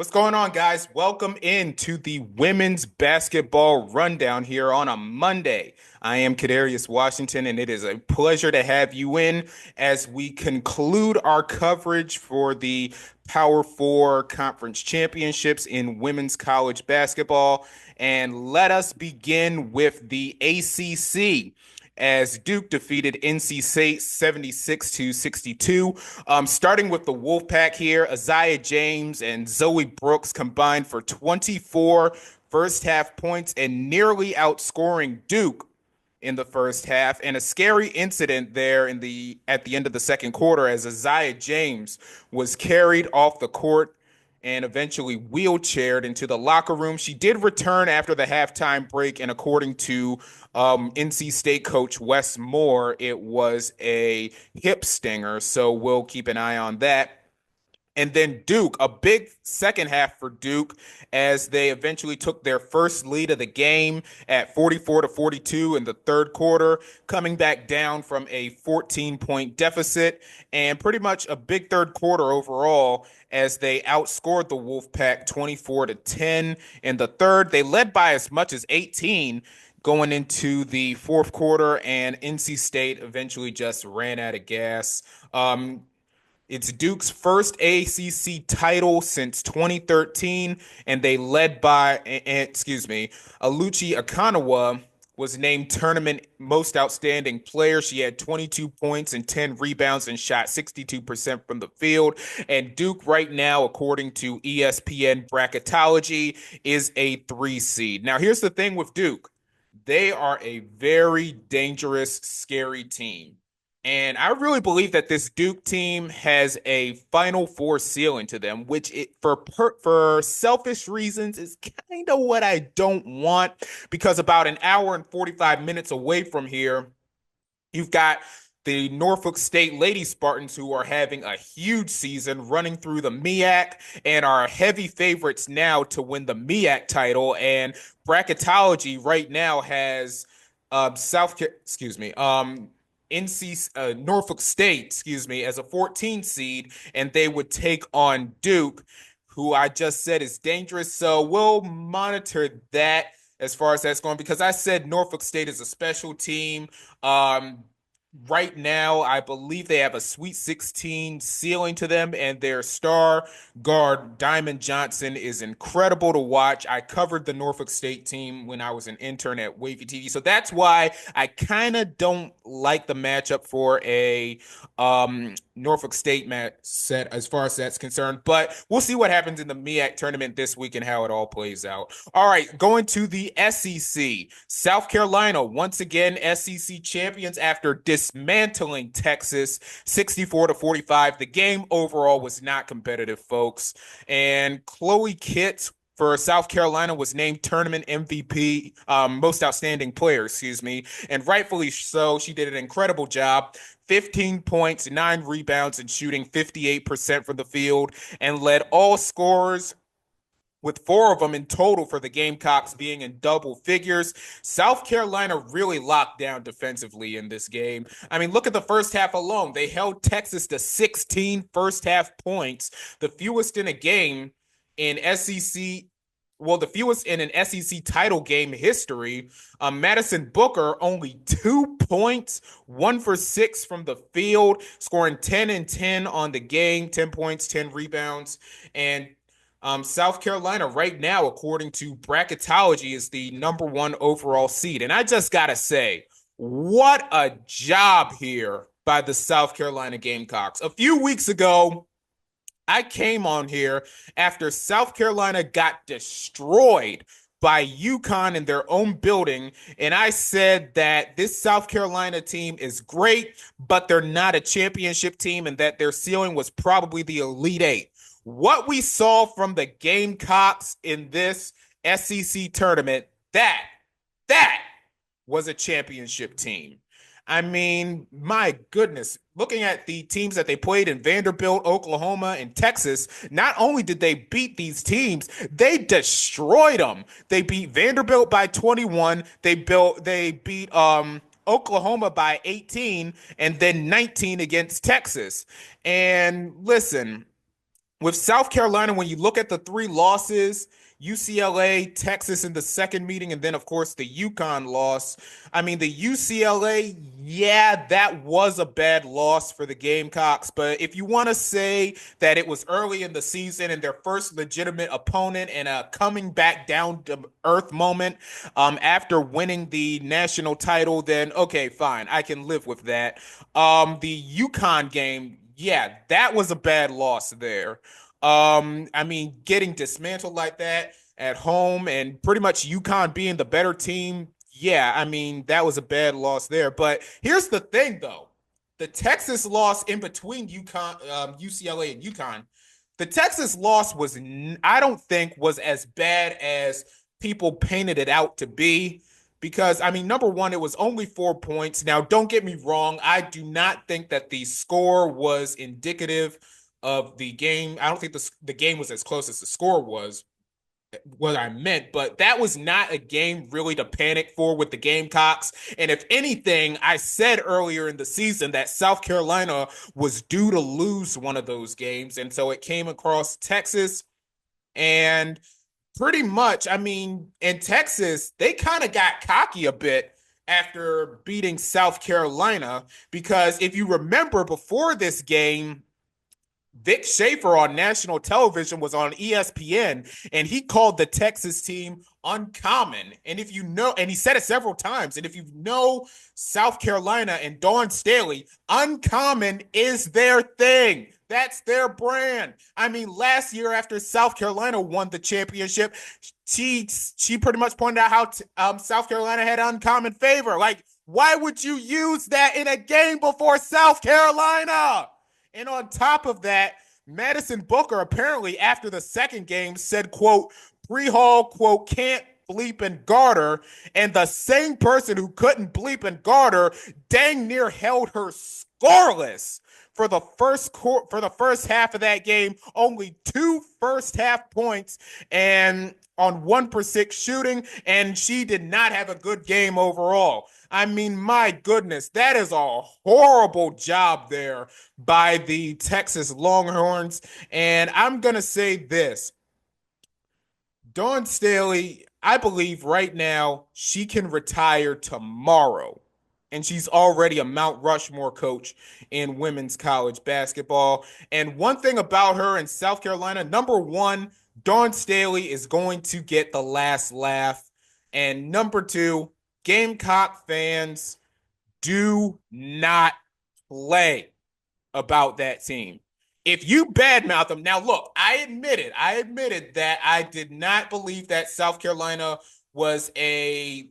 What's going on, guys? Welcome into the women's basketball rundown here on a Monday. I am Kadarius Washington, and it is a pleasure to have you in as we conclude our coverage for the Power Four Conference Championships in women's college basketball. And let us begin with the ACC as Duke defeated NC State 76-62. Starting with the Wolfpack here, Isaiah James and Zoe Brooks combined for 24 first half points and nearly outscoring Duke in the first half, and a scary incident there at the end of the second quarter as Isaiah James was carried off the court and eventually wheelchaired into the locker room. She did return after the halftime break, and according to NC State coach Wes Moore, it was a hip stinger, so we'll keep an eye on that. And then Duke, a big second half for Duke as they eventually took their first lead of the game at 44-42 in the third quarter, coming back down from a 14-point deficit, and pretty much a big third quarter overall as they outscored the Wolfpack 24-10 in the third. They led by as much as 18 going into the fourth quarter, and NC State eventually just ran out of gas. It's Duke's first ACC title since 2013, and they led by, Aluchi Akanawa was named tournament most outstanding player. She had 22 points and 10 rebounds and shot 62% from the field. And Duke right now, according to ESPN bracketology, is a 3 seed. Now, here's the thing with Duke. They are a very dangerous, scary team. And I really believe that this Duke team has a Final Four ceiling to them, which for selfish reasons is kind of what I don't want, because about an hour and 45 minutes away from here, you've got the Norfolk State Lady Spartans, who are having a huge season running through the MEAC and are heavy favorites now to win the MEAC title. And bracketology right now has Norfolk State, as a 14 seed, and they would take on Duke, who I just said is dangerous. So we'll monitor that as far as that's going, because I said Norfolk State is a special team. Right now, I believe they have a Sweet 16 ceiling to them, and their star guard, Diamond Johnson, is incredible to watch. I covered the Norfolk State team when I was an intern at Wavy TV, so that's why I kind of don't like the matchup for a Norfolk State match set as far as that's concerned, but we'll see what happens in the MEAC tournament this week and how it all plays out. All right, going to the SEC. South Carolina, once again, SEC champions after dismantling Texas 64-45. The game overall was not competitive, folks. And Chloe Kitts for South Carolina was named tournament MVP, most outstanding player, and rightfully so. She did an incredible job. 15 points, 9 rebounds, and shooting 58% from the field, and led all scorers, with 4 of them in total for the Gamecocks being in double figures. South Carolina really locked down defensively in this game. I mean, look at the first half alone. They held Texas to 16 first half points, the fewest in a game in SEC. Well, the fewest in an SEC title game history. Madison Booker, only 2 points, 1 for 6 from the field, scoring 10 and 10 on the game, 10 points, 10 rebounds. And South Carolina right now, according to bracketology, is the number 1 overall seed. And I just got to say, what a job here by the South Carolina Gamecocks. A few weeks ago, I came on here after South Carolina got destroyed by UConn in their own building, and I said that this South Carolina team is great, but they're not a championship team, and that their ceiling was probably the Elite Eight. What we saw from the Gamecocks in this SEC tournament, that was a championship team. I mean, my goodness, looking at the teams that they played in Vanderbilt, Oklahoma, and Texas, not only did they beat these teams, they destroyed them. They beat Vanderbilt by 21. They beat Oklahoma by 18, and then 19 against Texas. And listen, with South Carolina, when you look at the three losses, UCLA, Texas in the second meeting, and then, of course, the UConn loss. I mean, the UCLA, yeah, that was a bad loss for the Gamecocks. But if you want to say that it was early in the season and their first legitimate opponent and a coming back down to earth moment after winning the national title, then okay, fine. I can live with that. The UConn game, yeah, that was a bad loss there. I mean, getting dismantled like that at home and pretty much UConn being the better team, yeah, I mean, that was a bad loss there. But here's the thing, though. The Texas loss in between UCLA and UConn, the Texas loss was, I don't think, was as bad as people painted it out to be. Because, I mean, number one, it was only 4 points. Now, don't get me wrong. I do not think that the score was indicative of the game. I don't think the game was as close as the score was, what I meant, but that was not a game really to panic for with the Gamecocks. And if anything, I said earlier in the season that South Carolina was due to lose one of those games. And so it came across Texas and pretty much, I mean, in Texas, they kind of got cocky a bit after beating South Carolina because if you remember before this game, Vic Schaefer on national television was on ESPN and he called the Texas team uncommon. And if you know, and he said it several times, and if you know South Carolina and Dawn Staley, uncommon is their thing. That's their brand. I mean, last year after South Carolina won the championship, she pretty much pointed out how South Carolina had uncommon favor. Like, why would you use that in a game before South Carolina? And on top of that, Madison Booker apparently after the second game said, quote, pre-haul, quote, can't bleep and garter. And the same person who couldn't bleep and garter dang near held her scoreless for the first half of that game. Only 2 first half points and on 1% shooting, and she did not have a good game overall. I mean, my goodness, that is a horrible job there by the Texas Longhorns. And I'm going to say this. Dawn Staley, I believe right now she can retire tomorrow. And she's already a Mount Rushmore coach in women's college basketball. And one thing about her in South Carolina, number one, Dawn Staley is going to get the last laugh. And number two, Gamecock fans, do not play about that team. If you badmouth them, now look, I admitted that I did not believe that South Carolina was a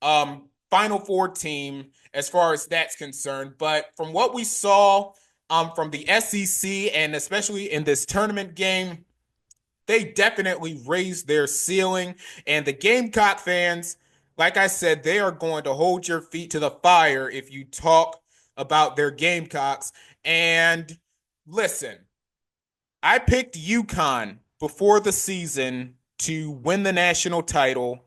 Final Four team as far as that's concerned. But from what we saw from the SEC and especially in this tournament game, they definitely raised their ceiling. And the Gamecock fans, like I said, they are going to hold your feet to the fire if you talk about their Gamecocks. And listen, I picked UConn before the season to win the national title.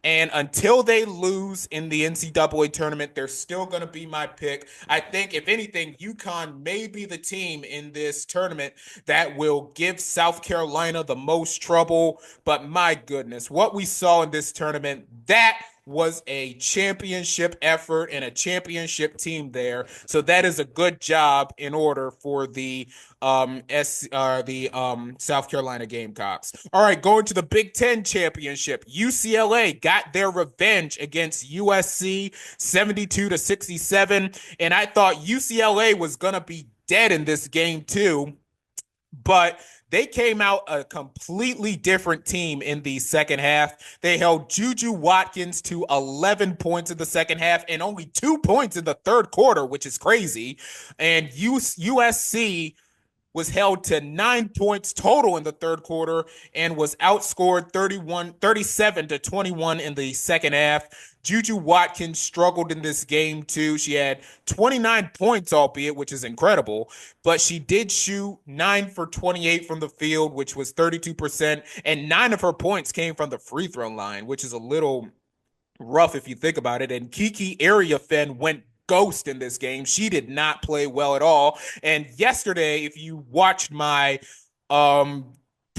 And until they lose in the NCAA tournament, they're still going to be my pick. I think, if anything, UConn may be the team in this tournament that will give South Carolina the most trouble. But my goodness, what we saw in this tournament, that was a championship effort and a championship team there. So that is a good job in order for the South Carolina Gamecocks. All right, going to the Big Ten championship. UCLA got their revenge against USC 72-67. And I thought UCLA was gonna be dead in this game too. But they came out a completely different team in the second half. They held Juju Watkins to 11 points in the second half and only 2 points in the third quarter, which is crazy. And USC was held to 9 points total in the third quarter and was outscored 37-21 in the second half. Juju Watkins struggled in this game too. She had 29 points, albeit, which is incredible, but she did shoot 9 for 28 from the field, which was 32%, and 9 of her points came from the free throw line, which is a little rough if you think about it. And Kiki Ariafen went ghost in this game. She did not play well at all. And yesterday, if you watched my um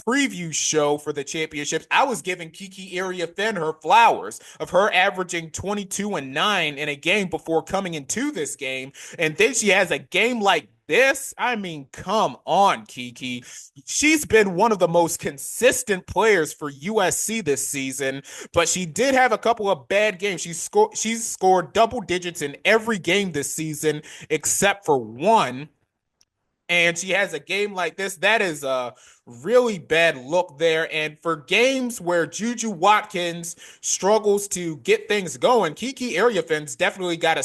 preview show for the championships, I was giving Kiki Area Finn her flowers of her averaging 22 and 9 in a game before coming into this game. And then she has a game like this. I mean, come on, Kiki. She's been one of the most consistent players for USC this season, but she did have a couple of bad games. She's scored double digits in every game this season except for one, and she has a game like this. That is a really bad look there. And for games where Juju Watkins struggles to get things going, Kiki Ariafin's definitely got to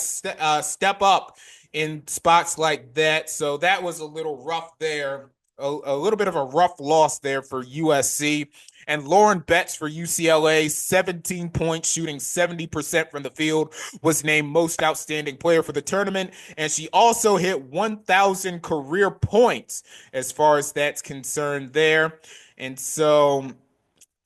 step up in spots like that. So that was a little rough there. A little bit of a rough loss there for USC. And Lauren Betts for UCLA, 17 points, shooting 70% from the field, was named most outstanding player for the tournament. And she also hit 1,000 career points as far as that's concerned there. And so,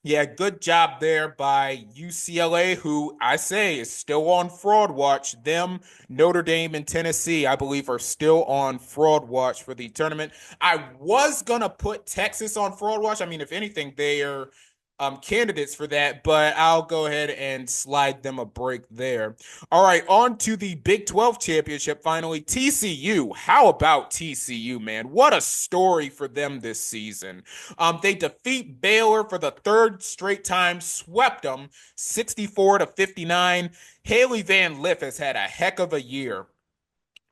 yeah, good job there by UCLA, who I say is still on fraud watch. Them, Notre Dame, and Tennessee, I believe, are still on fraud watch for the tournament. I was going to put Texas on fraud watch. I mean, if anything, they are candidates for that, but I'll go ahead and slide them a break there. All right, on to the Big 12 championship finally. TCU. How about TCU, man? What a story for them this season. They defeat Baylor for the third straight time, swept them 64-59. Haley Van Lith has had a heck of a year.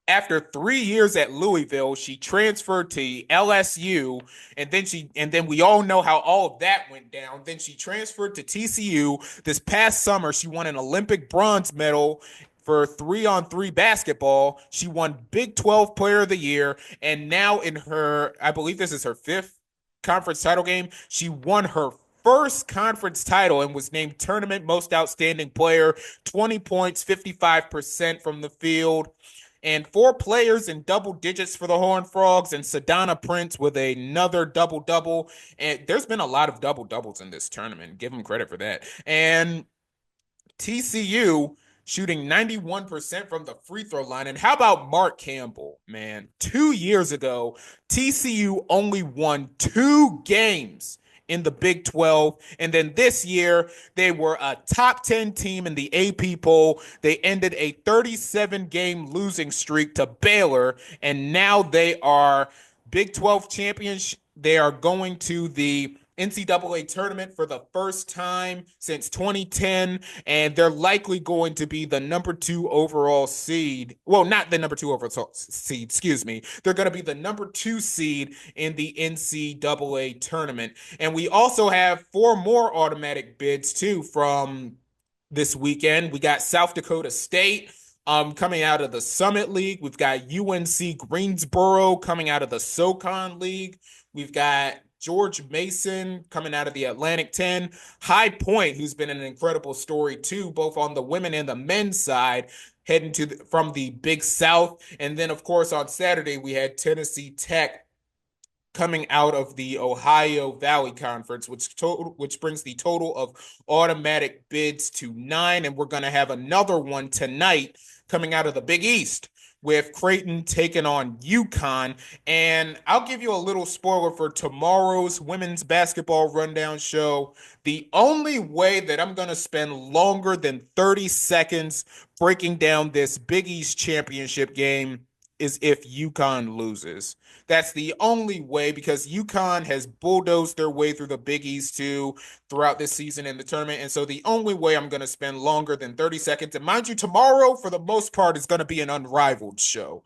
After 3 years at Louisville, she transferred to LSU, and then we all know how all of that went down. Then she transferred to TCU. This past summer, she won an Olympic bronze medal for 3-on-3 basketball. She won Big 12 Player of the Year, and now in her, I believe this is her fifth conference title game, she won her first conference title and was named tournament most outstanding player, 20 points, 55% from the field, and four players in double digits for the Horned Frogs, and Sadana Prince with another double-double. And there's been a lot of double-doubles in this tournament. Give them credit for that. And TCU shooting 91% from the free throw line. And how about Mark Campbell, man? 2 years ago, TCU only won 2 games in the Big 12. And then this year, they were a top 10 team in the AP poll. They ended a 37-game losing streak to Baylor, and now they are Big 12 champions. They are going to the NCAA tournament for the first time since 2010, and they're likely going to be the number 2 overall seed. Well, not the number 2 overall seed, excuse me. They're going to be the number 2 seed in the NCAA tournament. And we also have 4 more automatic bids too from this weekend. We got South Dakota State coming out of the Summit League. We've got UNC Greensboro coming out of the SoCon League. We've got George Mason coming out of the Atlantic 10. High Point, who's been an incredible story too, both on the women and the men's side, heading from the Big South. And then, of course, on Saturday, we had Tennessee Tech coming out of the Ohio Valley Conference, which brings the total of automatic bids to 9. And we're going to have another one tonight coming out of the Big East, with Creighton taking on UConn. And I'll give you a little spoiler for tomorrow's women's basketball rundown show. The only way that I'm going to spend longer than 30 seconds breaking down this Big East championship game is if UConn loses. That's the only way, because UConn has bulldozed their way through the Big East too throughout this season in the tournament. And so the only way I'm going to spend longer than 30 seconds, and mind you, tomorrow, for the most part, is going to be an unrivaled show.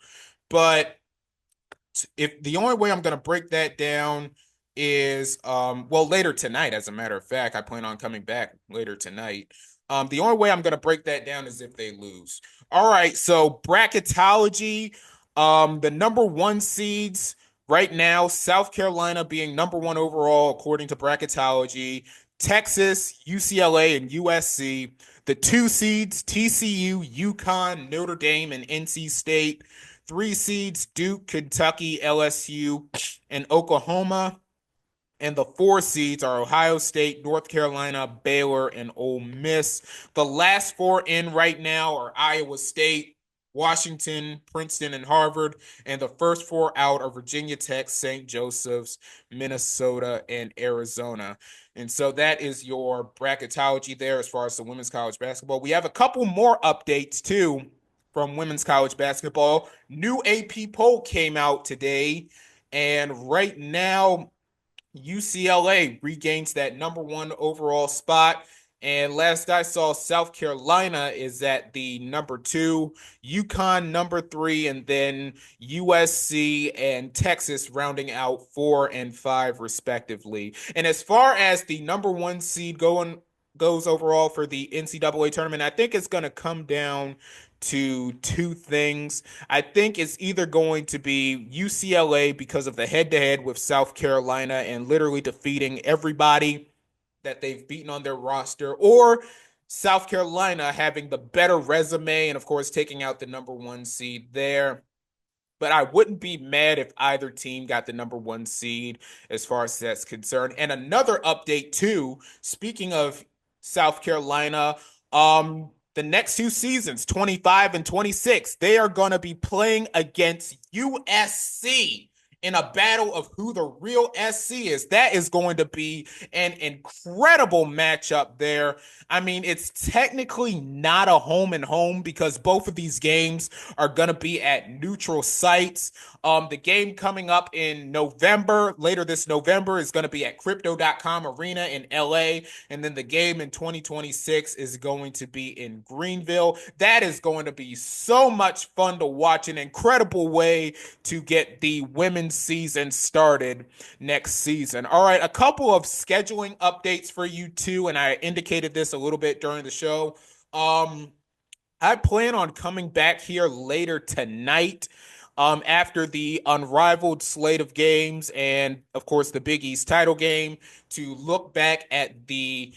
But if the only way I'm going to break that down is, well, later tonight, as a matter of fact, I plan on coming back later tonight. The only way I'm going to break that down is if they lose. All right, so bracketology. The number 1 seeds right now, South Carolina being number 1 overall according to bracketology, Texas, UCLA, and USC. The 2 seeds, TCU, UConn, Notre Dame, and NC State. 3 seeds, Duke, Kentucky, LSU, and Oklahoma. And the 4 seeds are Ohio State, North Carolina, Baylor, and Ole Miss. The last 4 in right now are Iowa State, Washington, Princeton, and Harvard. And the first four out are Virginia Tech, St. Joseph's, Minnesota, and Arizona. And so that is your bracketology there as far as the women's college basketball. We have a couple more updates too from women's college basketball. New AP poll came out today, and right now UCLA regains that number one overall spot. And last I saw, South Carolina is at the number two, UConn number three, and then USC and Texas rounding out 4 and 5 respectively. And as far as the number one seed goes overall for the NCAA tournament, I think it's going to come down to two things. I think it's either going to be UCLA because of the head-to-head with South Carolina and literally defeating everybody that they've beaten on their roster, or South Carolina having the better resume and, of course, taking out the number one seed there. But I wouldn't be mad if either team got the number one seed as far as that's concerned. And another update, too, speaking of South Carolina, the next two seasons, 25 and 26, they are going to be playing against USC in a battle of who the real SC is. That is going to be an incredible matchup there. I mean, it's technically not a home and home because both of these games are going to be at neutral sites. The game coming up in November, later this November, is going to be at Crypto.com Arena in LA. And then the game in 2026 is going to be in Greenville. That is going to be so much fun to watch. An incredible way to get the women's season started next season. All right, a couple of scheduling updates for you too, and I indicated this a little bit during the show. I plan on coming back here later tonight after the unrivaled slate of games and, of course, the Big East title game to look back at the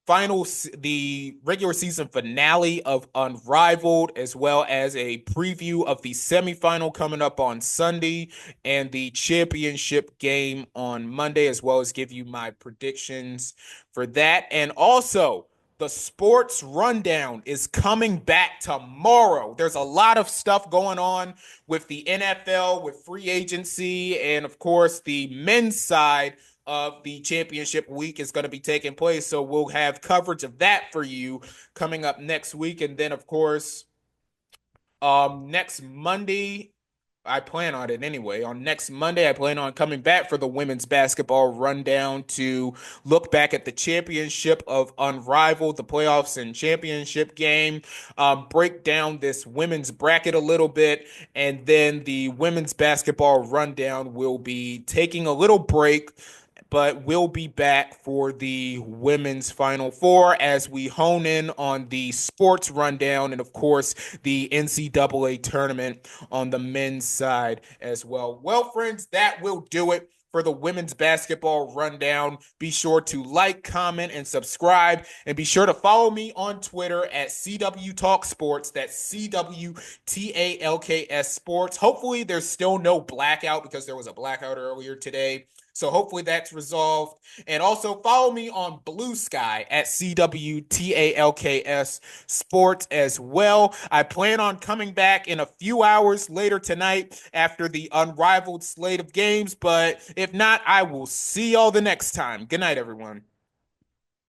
the regular season finale of Unrivaled, as well as a preview of the semifinal coming up on Sunday and the championship game on Monday, as well as give you my predictions for that. And also, the sports rundown is coming back tomorrow. There's a lot of stuff going on with the NFL, with free agency, and of course, the men's side of the championship week is going to be taking place. So we'll have coverage of that for you coming up next week. And then, of course, next Monday, I plan on it anyway. On next Monday, I plan on coming back for the women's basketball rundown to look back at the championship of Unrivaled, the playoffs and championship game, break down this women's bracket a little bit, and then the women's basketball rundown will be taking a little break, but we'll be back for the women's Final Four as we hone in on the sports rundown and, of course, the NCAA tournament on the men's side as well. Well, friends, that will do it for the women's basketball rundown. Be sure to like, comment, and subscribe, and be sure to follow me on Twitter at CW Talk Sports. That's CWTALKS Sports. Hopefully, there's still no blackout because there was a blackout earlier today. So hopefully that's resolved. And also follow me on Bluesky at CWTALKS Sports as well. I plan on coming back in a few hours later tonight after the unrivaled slate of games. But if not, I will see y'all the next time. Good night, everyone.